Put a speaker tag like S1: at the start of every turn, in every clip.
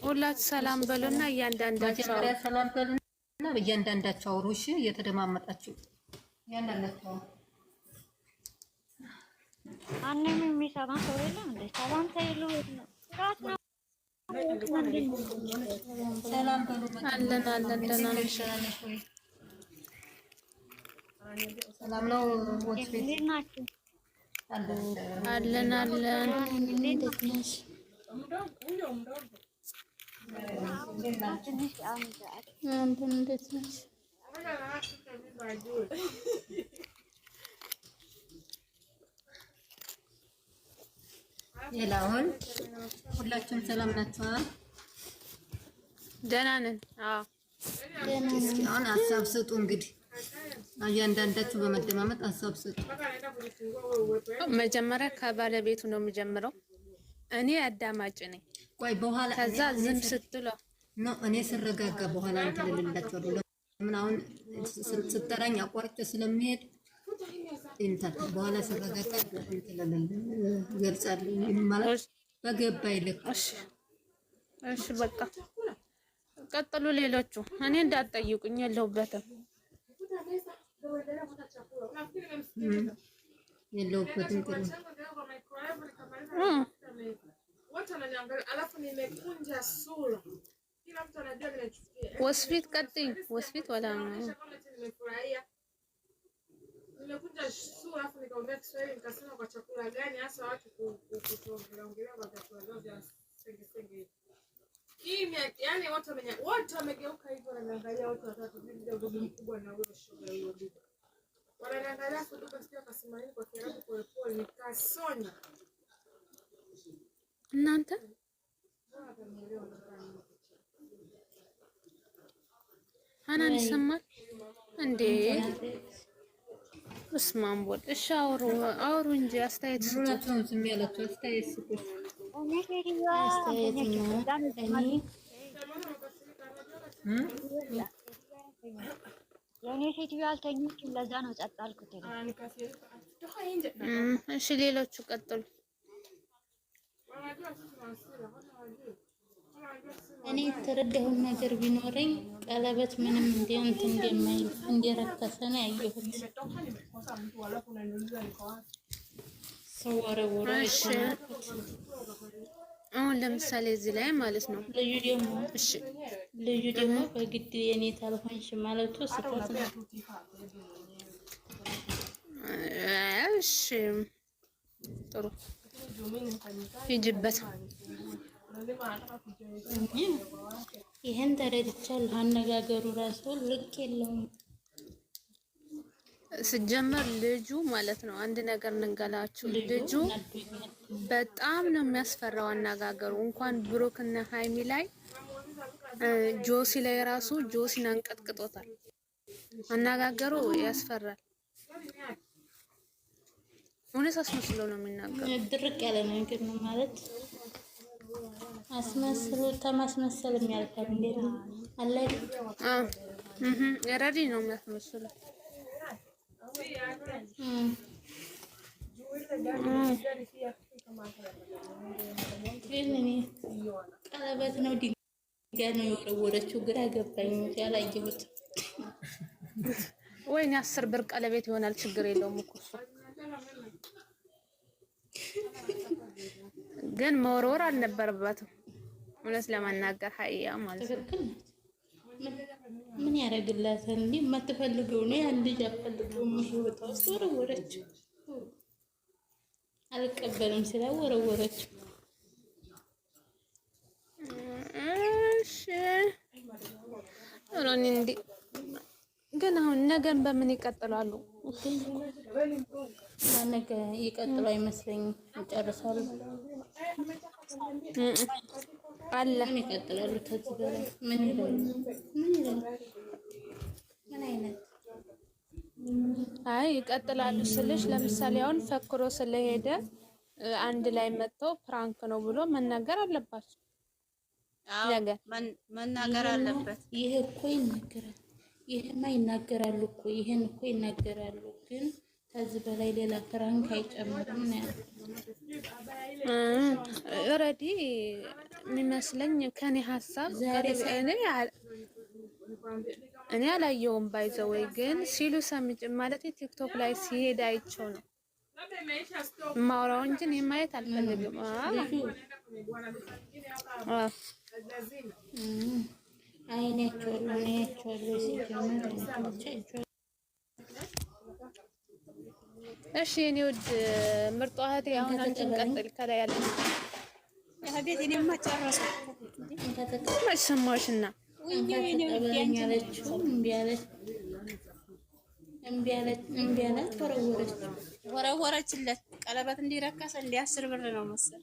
S1: ሁላችሁ ሰላም በሉና እያንዳንዳቸው
S2: መጀመሪያ ሰላም በሉና በእያንዳንዳቸው አውሩ። እሺ እየተደማመጣችሁ እያንዳንዳቸው
S3: ማንም የሚሰማ ሰው የለም እንዴ? ሰላም ሳይሉ ስራት ነው።
S2: ሰላም በሉ።
S1: አለን ደህና ነሽ?
S2: ሰላም ነው። ወጥ ቤት
S3: እንዴት ናችሁ?
S1: አለን
S3: እንዴት ነሽ?
S1: አንተን እንዴት ነሽ?
S2: ሌላውን ሁላችሁም ሰላም ናችሁ?
S1: ደህና ነን። አዎ
S2: እስኪ አሁን ሀሳብ ስጡ። እንግዲህ እያንዳንዳችሁ በመደማመጥ ሀሳብ ስጡ።
S1: መጀመሪያ ከባለቤቱ ነው የምጀምረው። እኔ አዳማጭ ነኝ።
S2: ቆይ በኋላ
S1: ከዛ ዝም ስትሉ
S2: ነው እኔ ስረጋጋ በኋላ እንትን ልላችኋለሁ። ለምን አሁን ስትጠራኝ አቋርጬ ስለሚሄድ እንትን በኋላ ስረጋጋ እንትን ገልጻለሁ ማለት በገባኝ ልክ።
S1: እሺ በቃ ቀጥሉ። ሌሎቹ እኔ እንዳትጠይቁኝ የለሁበትም
S2: የለሁበትም።
S1: ወስፊት ቀጥይ። ወስፊት ወላ
S4: nimekunja sura afu nikaongea Kiswahili nikasema kwa chakula gani hasa watu kuongelea kwa chakula gani vya senge kimya, yani wote wamegeuka hivyo, wananiangalia wote watatu, bibi ndugu mkubwa na huyo shoga huyo bibi wananiangalia afu duka sio akasema nini kwa kiarabu pole pole, nikasonya
S1: እናንተ ሀናን ይሰማል እንዴ? እስማም ወል እሺ፣ አውሩ እንጂ አስተያየት ስጡ።
S2: ዝም ያላችሁ አስተያየት ስጡ።
S3: የኔ ሴትዮ አልተኛችም፣ ለዛ ነው ጸጥ አልኩት።
S1: እሺ ሌሎቹ ቀጥሉ።
S5: እኔ የተረዳሁት ነገር ቢኖረኝ ቀለበት ምንም እንትን እንደማይል እንደረከሰ ነው ያየሁት። ሰው ወረወረ።
S1: አሁን ለምሳሌ እዚህ ላይ ማለት ነው
S5: ልዩ ደግሞ በግድ የኔ ታልሆንሽ ማለቱ ስህተት ነው።
S1: እሺ ጥሩ ሂጅበት።
S5: ይሄን ተረድቻለሁ። አነጋገሩ ራሱ ልክ የለውም።
S1: ስጀመር ልጁ ማለት ነው አንድ ነገር እንገላችሁ፣ ልጁ በጣም ነው የሚያስፈራው አነጋገሩ። እንኳን ብሩክና ሃይሚ ላይ ጆሲ ላይ ራሱ ጆሲን አንቀጥቅጦታል። አነጋገሩ ያስፈራል። እውነት አስመስሎ ነው የሚናገረው።
S5: ድርቅ ያለ ነገር ነው ማለት አስመስሎ ተማስመሰል የሚያልፋል እንዴ አለ
S1: ረዲ ነው የሚያስመስለው።
S5: ቀለበት ነው ድንጋይ ነው የወረወረችው። ግራ ገባኝ ያላየሁት።
S1: ወይኔ 10 ብር ቀለበት ይሆናል፣ ችግር የለውም እኮ እሱ ግን መወርወር አልነበረባትም። እውነት ለማናገር ሀያ ማለት ነው።
S5: ምን ያደርግላታል እንዴ? የማትፈልገው ነው ያን ልጅ አትፈልገውም። ህይወቷ ወረወረችው። አልቀበልም ስላ ወረወረችው።
S1: እሺ ሮኒ እንዴ ግን አሁን ነገን በምን ይቀጥላሉ?
S5: ነገ ይቀጥሉ አይመስለኝም። ይጨርሳሉ
S1: አለ
S5: ይቀጥላሉ። ከዚህ በላይ ምን ይላሉ? ምን አይነት
S1: አይ ይቀጥላሉ ስልሽ ለምሳሌ አሁን ፈክሮ ስለሄደ አንድ ላይ መጥተው ፕራንክ ነው ብሎ መናገር አለባቸው። ነገ
S6: መናገር አለበት።
S5: ይሄ እኮ ይናገራል። ይሄማ ይናገራሉ እኮ ይሄን እኮ ይናገራሉ። ግን ከዚህ በላይ ሌላ ፍራንክ አይጨምርም ነው ያለው።
S1: ኦሬዲ የሚመስለኝ ከኔ ሀሳብ እኔ አላየውም ባይዘወይ ግን ሲሉ ሰምጭ ማለት ቲክቶክ ላይ ሲሄድ አይቸው ነው ማውራው እንጂ እኔ ማየት አልፈልግም። እሺ እኔ ወድ ምርጧ እህቴ አሁን አንቺን ቀጥል ከላይ ያለ
S6: ቤት እኔማ ጨረሰ
S1: ሰማሽና
S5: እምቢ አለች
S6: ወረወረችለት። ቀለበት እንዲረከሰ እንዲያስር ብር ነው መሰል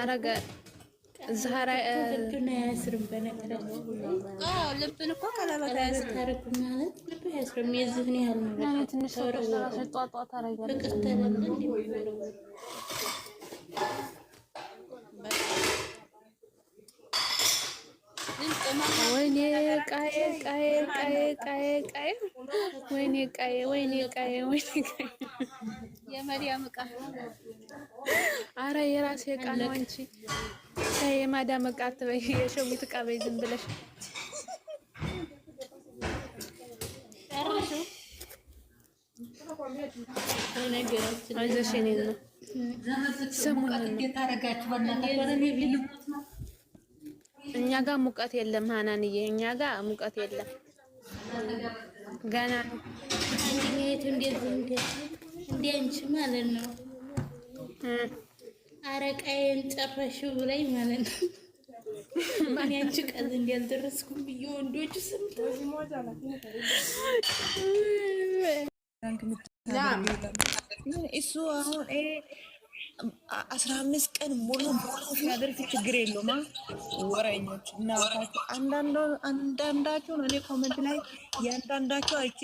S1: አረገ ዛሬ
S5: ልብን አያስርም። በነገራችን
S6: ልብን እኮ ቀለበት አያስርም
S5: ታሪክ ማለት ልብ አያስርም። የዚህን ያህል ነው።
S1: ማለት ትንሽ ጧጧ ታረጋለች።
S5: ፍቅር ተለለ እንዲወረወረ
S1: ወይኔ ቃዬ ወይኔ ቃዬ
S6: የመዲያም ዕቃ
S1: አረ የራሴ ዕቃ ነው። አንቺ የማዳም ዕቃ አትበይ፣ የሸዊት ዕቃ በይ ዝም ብለሽ። አይዞሽ የእኔ ነው። ስሙን እኛ ጋር ሙቀት የለም ሃናንዬ፣ እኛ ጋር ሙቀት የለም ገና ነው።
S5: እንደ አንቺ ማለት ነው። አረቃዬን ጨረሽው ብላኝ ማለት ነው። ማን ያንቺ ቀን እንዲያልደረስኩም ብዬ ወንዶቹ ሰምተው
S7: እሱ አሁን 15 ቀን ሙሉ ሲያደርግ ችግር የለውም። ወረኞች እናታችሁ አንዳንዳችሁ ነው። እኔ ኮሜንት ላይ ያንዳንዳችሁ አይቼ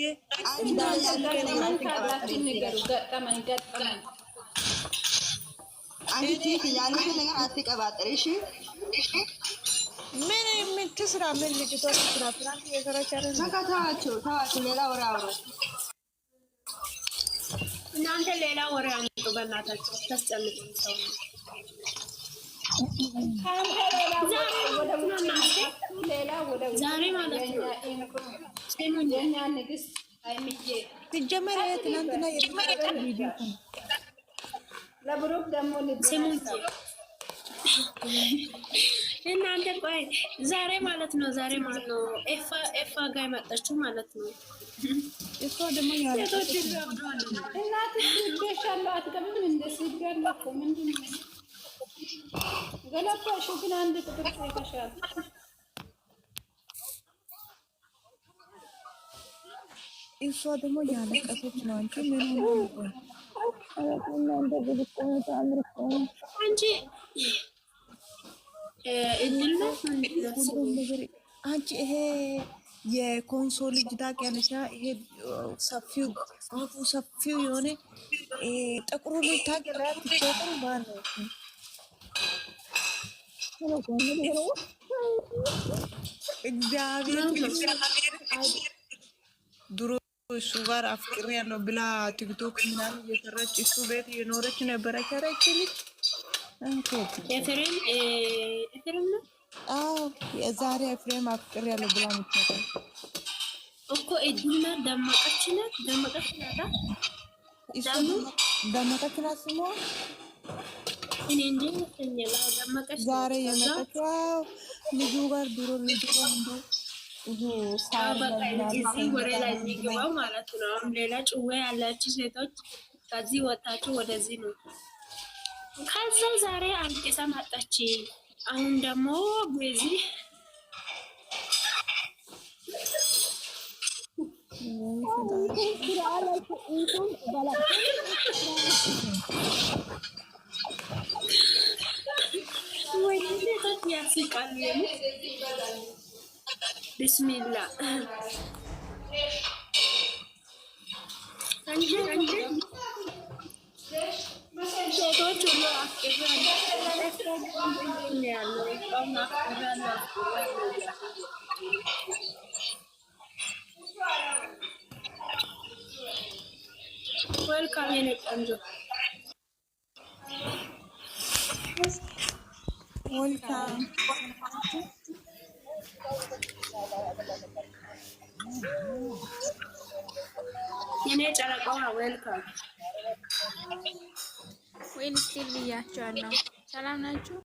S7: ምን ትስራ? ምን ልጅቷ ትስራ? ፍራንክ የሰራች አይደል? ተዋቸው ሌላ ወሬ አውሩ።
S6: እናንተ ሌላ ወሬ አምጡ በእናታችሁ ታስጨንቁኝ። ሰው ዛሬ ማለት ነው የኛ ንግስት አይምዬ
S7: ሲጀመር ትናንትና የተመረጠ ቪዲዮ ነው።
S6: ለብሩክ ደግሞ ስሙኝ እናንተ ቆይ ዛሬ ማለት ነው ኤፋ ጋር መጣችሁ ማለት ነው።
S7: እሷ ደግሞ ያለ
S6: እናት ይደሻለው አትቀምም እንደዚህ ያለኮ ምንድነው ገለባሽ ግን አንድ ቁጥር ሳይተሻል
S7: እሷ ደግሞ ያለቀሰች ነው። አንቺ ምን ሆነ?
S6: አንቺ
S7: አንቺ ይሄ የኮንሶ ልጅ ታውቂያለሽ? ይሄ ሰፊው አፉ ሰፊው የሆነ ጥቁሩ ልጅ ታውቂያለሽ? ጥቁሩ ማን ነው? እግዚአብሔር ድሮ እሱ ጋር አፍቅሬ ያለው ብላ ቲክቶክ ምናምን እየሰራች እሱ ቤት የኖረች ነበረች። አረች ልጅ
S6: ኤፍሬም ነው።
S7: አዎ የዛሬ ኤፍሬም አፍቅሬ ያለው ብላ ምትነበር
S6: እኮ እድና ደመቀች ናት።
S7: ደመቀች ናት ስሟ።
S6: እኔ እንዴ ተኛላ ደመቀች
S7: ዛሬ የመጣችው ልጁ ጋር ድሮ ልጁ ጋር እንደ
S6: እዚህ ወሬ ላይ የሚገባው ማለት ነው። አሁን ሌላ ጭዌ ያላችሁ ሴቶች ከዚህ ወጣችሁ ወደዚህ ነው። ከዛ ዛሬ አልቅሳ መጣች። አሁን ደግሞ በዚህ ወይ ሴቶች ያስቃሉ። ቢስሚላ ሴቶች ሁሉ ወልካም የኔ ቆንጆ
S7: ወልካም
S6: የኔ ጨረቃዋ ዌልካም
S8: ወይን ስቲል ብያቸዋለሁ። ሰላም ናችሁ?